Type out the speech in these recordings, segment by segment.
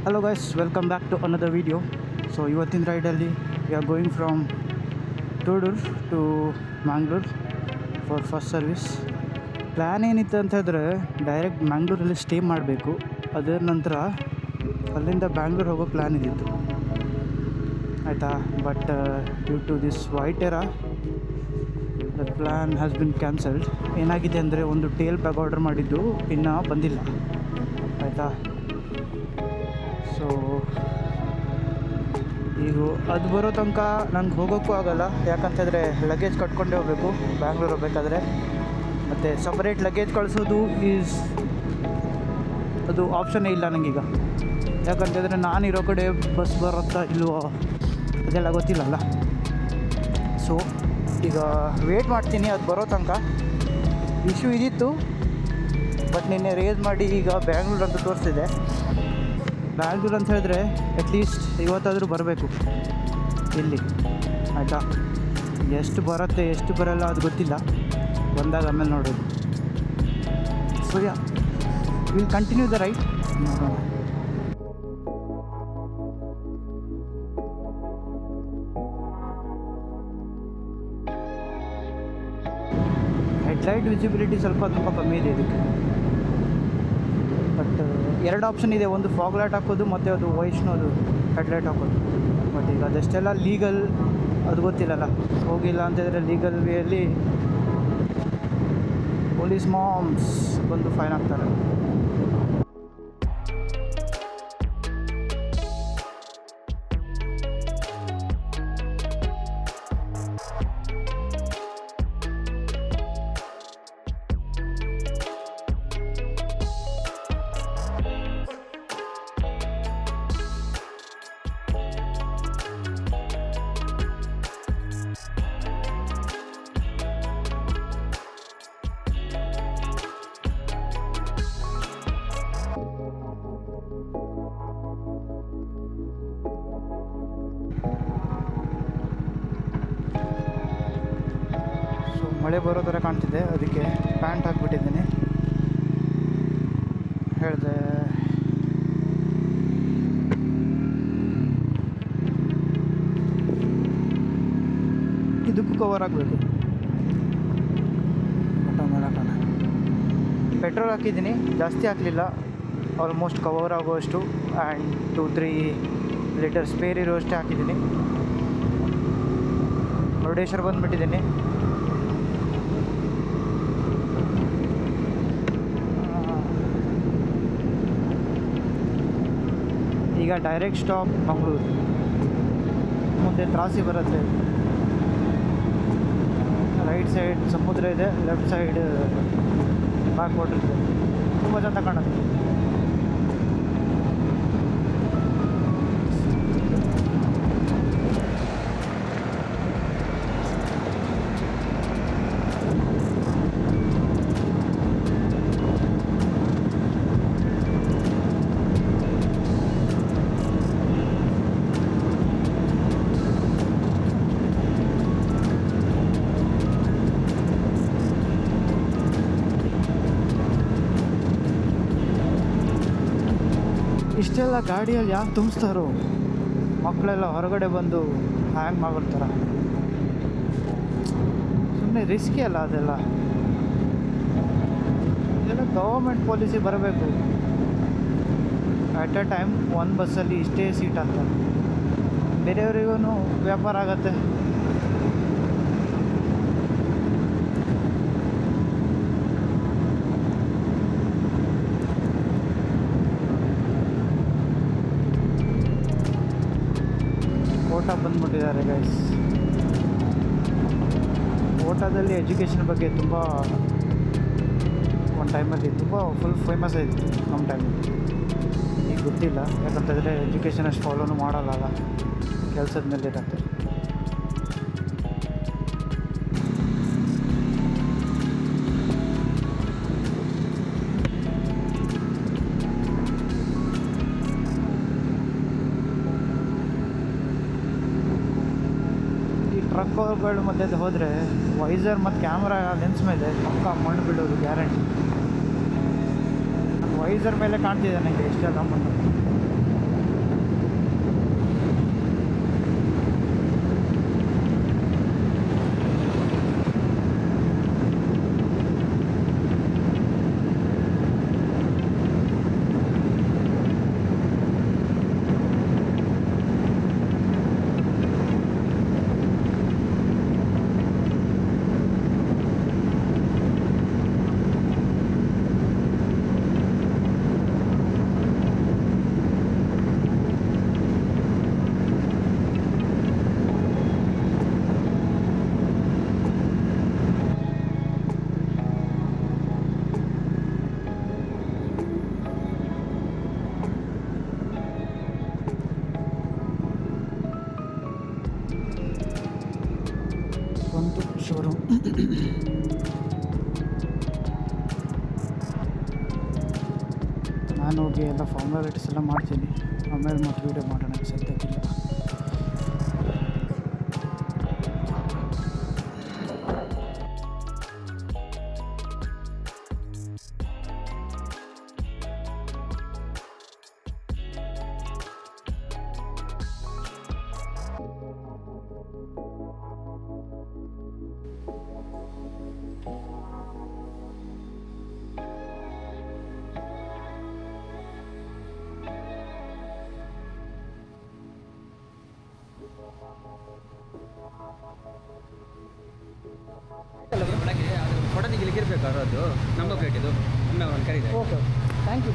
Hello guys, welcome back to another video. So ಇವತ್ತಿನ ರೈಡಲ್ಲಿ we are going from ಟೂಡೂರ್ to Mangalore for first service. Plan ಏನಿತ್ತು ಅಂತ ಹೇಳಿದ್ರೆ ಡೈರೆಕ್ಟ್ ಮ್ಯಾಂಗ್ಳೂರಲ್ಲಿ ಸ್ಟೇ ಮಾಡಬೇಕು. ಅದರ ನಂತರ ಅಲ್ಲಿಂದ ಬ್ಯಾಂಗ್ಳೂರ್ ಹೋಗೋ ಪ್ಲ್ಯಾನ್ ಇದ್ದಿತ್ತು ಆಯಿತಾ. But due to this weather the plan has been cancelled. ಏನಾಗಿದೆ ಅಂದರೆ ಒಂದು ಟೇಲ್ ಬ್ಯಾಗ್ ಆರ್ಡರ್ ಮಾಡಿದ್ದು ಇನ್ನೂ ಬಂದಿಲ್ಲ ಆಯಿತಾ. ಸೊ ಈಗ ಅದು ಬರೋ ತನಕ ನಂಗೆ ಹೋಗೋಕ್ಕೂ ಆಗೋಲ್ಲ, ಯಾಕಂತಂದರೆ ಲಗೇಜ್ ಕಟ್ಕೊಂಡೇ ಹೋಗಬೇಕು ಬ್ಯಾಂಗ್ಳೂರ್ ಹೋಗ್ಬೇಕಾದ್ರೆ. ಮತ್ತು ಸಪ್ರೇಟ್ ಲಗೇಜ್ ಕಳಿಸೋದು ಅದು ಆಪ್ಷನ್ನೇ ಇಲ್ಲ ನನಗೀಗ. ಯಾಕಂತಂದರೆ ನಾನಿರೋ ಕಡೆ ಬಸ್ ಬರುತ್ತಾ ಇಲ್ವೋ ಅದೆಲ್ಲ ಗೊತ್ತಿಲ್ಲಲ್ಲ. ಸೊ ಈಗ ವೇಟ್ ಮಾಡ್ತೀನಿ ಅದು ಬರೋ ತನಕ. ಇಶ್ಯೂ ಇದ್ದಿತ್ತು ಬಟ್ ನಿನ್ನೆ ರೇಸ್ ಮಾಡಿ ಈಗ ಬ್ಯಾಂಗ್ಳೂರ್ ಅಂತ ತೋರಿಸ್ತಿದೆ. ಬ್ಯಾಂಗ್ಳೂರ್ ಅಂತ ಹೇಳಿದ್ರೆ ಅಟ್ಲೀಸ್ಟ್ ಇವತ್ತಾದರೂ ಬರಬೇಕು ಇಲ್ಲಿ ಆಯಿತಾ. ಎಷ್ಟು ಬರುತ್ತೆ ಎಷ್ಟು ಬರೋಲ್ಲ ಅದು ಗೊತ್ತಿಲ್ಲ, ಬಂದಾಗ ಆಮೇಲೆ ನೋಡೋದು. So yeah will continue the ride. Headlight visibility ತುಂಬ ಕಮ್ಮಿ ಇದೆ ಇದಕ್ಕೆ. ಬಟ್ ಎರಡು ಆಪ್ಷನ್ ಇದೆ, ಒಂದು ಫಾಗ್ ಲೈಟ್ ಹಾಕೋದು ಮತ್ತು ಅದು ವೈಷ್ಣೋದು ಹೆಡ್ಲೈಟ್ ಹಾಕೋದು. ಬಟ್ ಈಗ ಅದೆಷ್ಟೆಲ್ಲ ಲೀಗಲ್ ಅದು ಗೊತ್ತಿಲ್ಲಲ್ಲ. ಹೋಗಿಲ್ಲ ಅಂತಂದರೆ ಲೀಗಲ್ ವೇಯಲ್ಲಿ ಪೊಲೀಸ್ ಮಾಮ್ಸ್ ಬಂದು ಫೈನ್ ಹಾಕ್ತಾರೆ. ಮಳೆ ಬರೋ ಥರ ಕಾಣ್ತಿದೆ, ಅದಕ್ಕೆ ಪ್ಯಾಂಟ್ ಹಾಕ್ಬಿಟ್ಟಿದ್ದೀನಿ. ಹೇಳಿದೆ ಇದಕ್ಕೂ ಕವರ್ ಆಗಬೇಕು. ಪೆಟ್ರೋಲ್ ಹಾಕಿದ್ದೀನಿ, ಜಾಸ್ತಿ ಹಾಕಲಿಲ್ಲ, ಆಲ್ಮೋಸ್ಟ್ ಕವರ್ ಆಗುವಷ್ಟು. ಆ್ಯಂಡ್ 2-3 ಲೀಟರ್ ಸ್ಪೇರ್ ಇರುವಷ್ಟೇ ಹಾಕಿದ್ದೀನಿ. ಮುರುಡೇಶ್ವರ ಬಂದುಬಿಟ್ಟಿದ್ದೀನಿ. ಈಗ ಡೈರೆಕ್ಟ್ ಸ್ಟಾಪ್ ಮಂಗಳೂರು. ಮುಂದೆ ತ್ರಾಸಿ ಬರುತ್ತೆ. ರೈಟ್ ಸೈಡ್ ಸಮುದ್ರ ಇದೆ, ಲೆಫ್ಟ್ ಸೈಡ್ ಬ್ಯಾಕ್ ವಾಟರ್ ಇದೆ. ತುಂಬ ಚೆಂದ ಕಾಣುತ್ತೆ. ಇಷ್ಟೆಲ್ಲ ಗಾಡಿಯಲ್ಲಿ ಯಾಕೆ ತುಂಬಿಸ್ತಾರೋ, ಮಕ್ಕಳೆಲ್ಲ ಹೊರಗಡೆ ಬಂದು ಹ್ಯಾಂಗ್ ಮಾಡಿರ್ತಾರ. ಸುಮ್ಮನೆ ರಿಸ್ಕಿ ಅಲ್ಲ ಅದೆಲ್ಲ. ಇದೆಲ್ಲ ಗವರ್ಮೆಂಟ್ ಪಾಲಿಸಿ ಬರಬೇಕು. ಅಟ್ ಅ ಟೈಮ್ ಒಂದು ಬಸ್ಸಲ್ಲಿ ಇಷ್ಟೇ ಸೀಟ್ ಅಂತ, ಬೇರೆಯವರಿಗೂ ವ್ಯಾಪಾರ ಆಗತ್ತೆ. ಓಟ ಬಂದ್ಬಿಟ್ಟಿದ್ದಾರೆ ಗೈಸ್. ಓಟದಲ್ಲಿ ಎಜುಕೇಷನ್ ಬಗ್ಗೆ ತುಂಬ ಒಂದು ಟೈಮಲ್ಲಿ ಫುಲ್ ಫೇಮಸ್ ಆಯಿತು ನಮ್ಮ ಟೈಮಲ್ಲಿ. ಈಗ ಗೊತ್ತಿಲ್ಲ, ಯಾಕಂತಂದರೆ ಎಜುಕೇಷನ್ ಅಷ್ಟು ಫಾಲೋನು ಮಾಡೋಲ್ಲ, ಕೆಲಸದ ಮೇಲೆ ಇರುತ್ತೆ. ಟ್ರಕ್ಗಳ ಮಧ್ಯೆ ಹೋದರೆ ವೈಸರ್ ಮತ್ತು ಕ್ಯಾಮ್ರಾ ಲೆನ್ಸ್ ಮೇಲೆ ಪಕ್ಕ ಮಣ್ಣು ಬಿಡೋದು ಗ್ಯಾರಂಟಿ. ವೈಸರ್ ಮೇಲೆ ಕಾಣ್ತಿದೆ ನನಗೆ ಎಷ್ಟೆಲ್ಲ ಮಣ್ಣು. ಹೋಗಿ ಎಲ್ಲ ಫಾರ್ಮಾಲಿಟೀಸ್ ಎಲ್ಲ ಮಾಡ್ತೀನಿ. ಆಮೇಲೆ ಮತ್ತೆ ವೀಡಿಯೋ ಮಾಡೋಣ, ಸದ್ಯಕ್ಕಿಲ್ಲ. ಫೋಟೋ ತೆಗಿಲಿಕ್ಕಿರ್ಬೇಕು ಅದು ನಂಬರ್ ಪ್ಲೇಟ್ ಇದು ಒಮ್ಮೆ ಅವ್ರನ್ನ ಕರೀದೆ. Okay, thank you.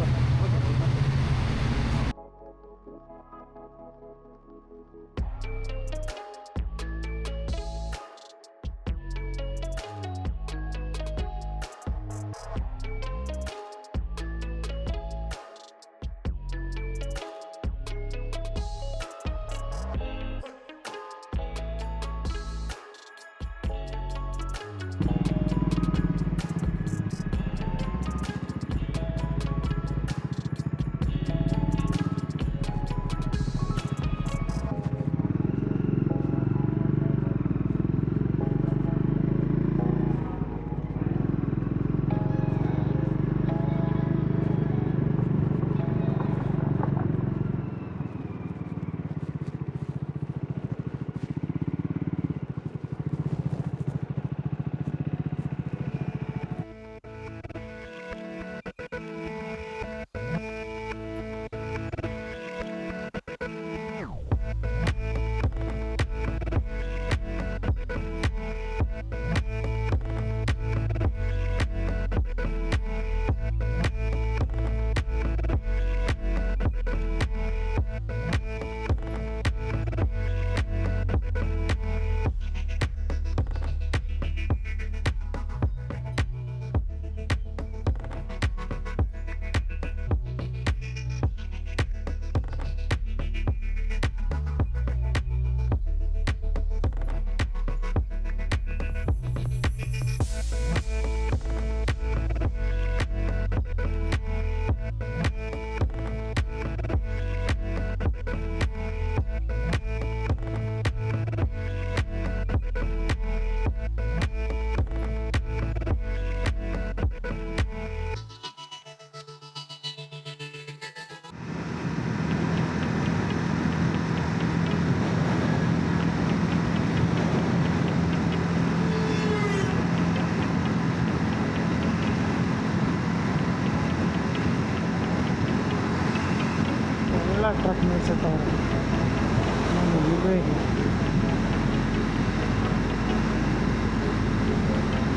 ಟ್ರಕ್ ನಿಲ್ಸುತ್ತವ್ರೆ ಇವೇ ಇದೆ.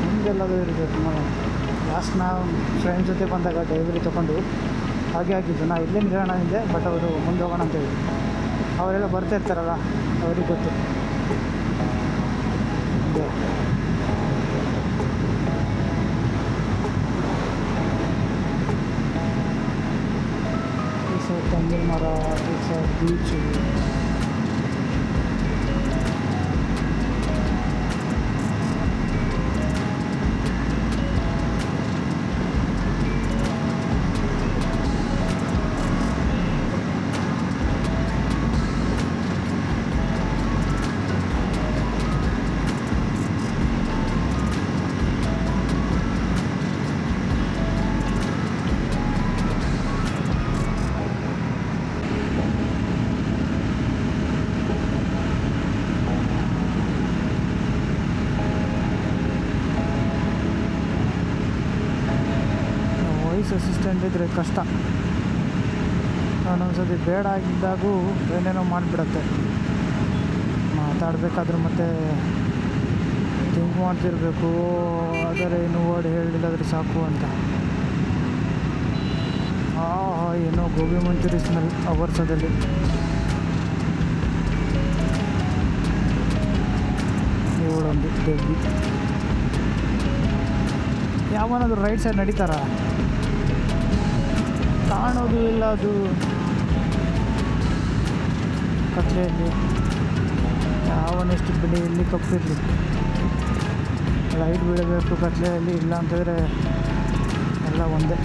ಮುಂದೆಲ್ಲದೂ ಇರಬೇಕು. ಲಾಸ್ಟ್ ನಾವು ಫ್ರೆಂಡ್ಸ್ ಜೊತೆ ಬಂದಾಗ ಡೆಲಿವರಿ ತೊಗೊಂಡು ಹಾಗೆ ಆಗಿದ್ದು. ನಾವು ಇಲ್ಲೇ ನಿಲ್ಲೋಣ ಹಿಂದೆ, ಬಟ್ ಅವರು ಮುಂದೆ ಹೋಗೋಣ ಅಂತೇಳಿ. ಅವರೆಲ್ಲ ಬರ್ತಾ ಇರ್ತಾರಲ್ಲ, ಅವ್ರಿಗೆ ಗೊತ್ತು. ಈ ಸೈಡ್ ತೆಂಗಿನ ಮರ, ಈ ಸೈಡ್ ಬೀಚು. ವಾಯ್ಸ್ ಅಸಿಸ್ಟೆಂಟ್ ಇದ್ದರೆ ಕಷ್ಟ. ನಾನೊಂದ್ಸತಿ ಬೇಡ ಆಗಿದ್ದಾಗೂ ಏನೇನೋ ಮಾಡಿಬಿಡತ್ತೆ. ಮಾತಾಡಬೇಕಾದ್ರೂ ಮತ್ತೆ ಥಿಂಕ್ ಮಾಡ್ತಿರ್ಬೇಕು, ಆದರೆ ಏನು ವರ್ಡ್ ಹೇಳಿಲ್ಲಾದ್ರೆ ಸಾಕು ಅಂತ. ಏನೋ ಗೋಬಿ ಮಂಚೂರಿ ಸ್ಮೆಲ್ ಆ ವರ್ಷದಲ್ಲಿ. ಇವಳೊಂದು ದೇವಿ. ಯಾವನಾದ್ರು ರೈಟ್ ಸೈಡ್ ನಡೀತಾರ? ಕಾಣೋದು ಇಲ್ಲ. ಅದು ಕತ್ಲೆಯಲ್ಲಿ ಯಾವನೆಷ್ಟು ಬಿಳಿ ಇಲ್ಲಿ ಕಪ್ಪಿರಲಿ, ಲೈಟ್ ಬೀಳಬೇಕು ಕತ್ಲೆಯಲ್ಲಿ. ಇಲ್ಲ ಅಂತಂದರೆ ಎಲ್ಲ ಒಂದೇ.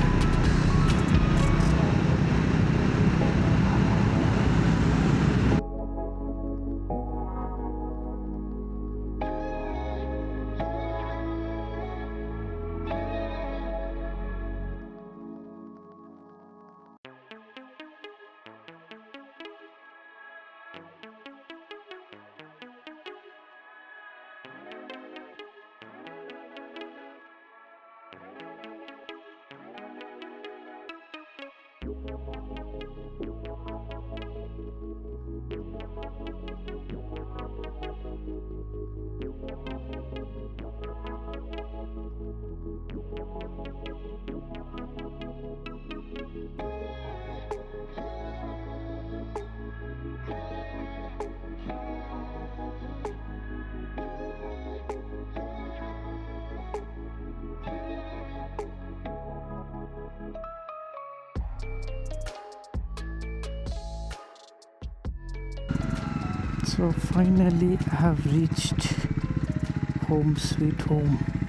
So finally I have reached home sweet home.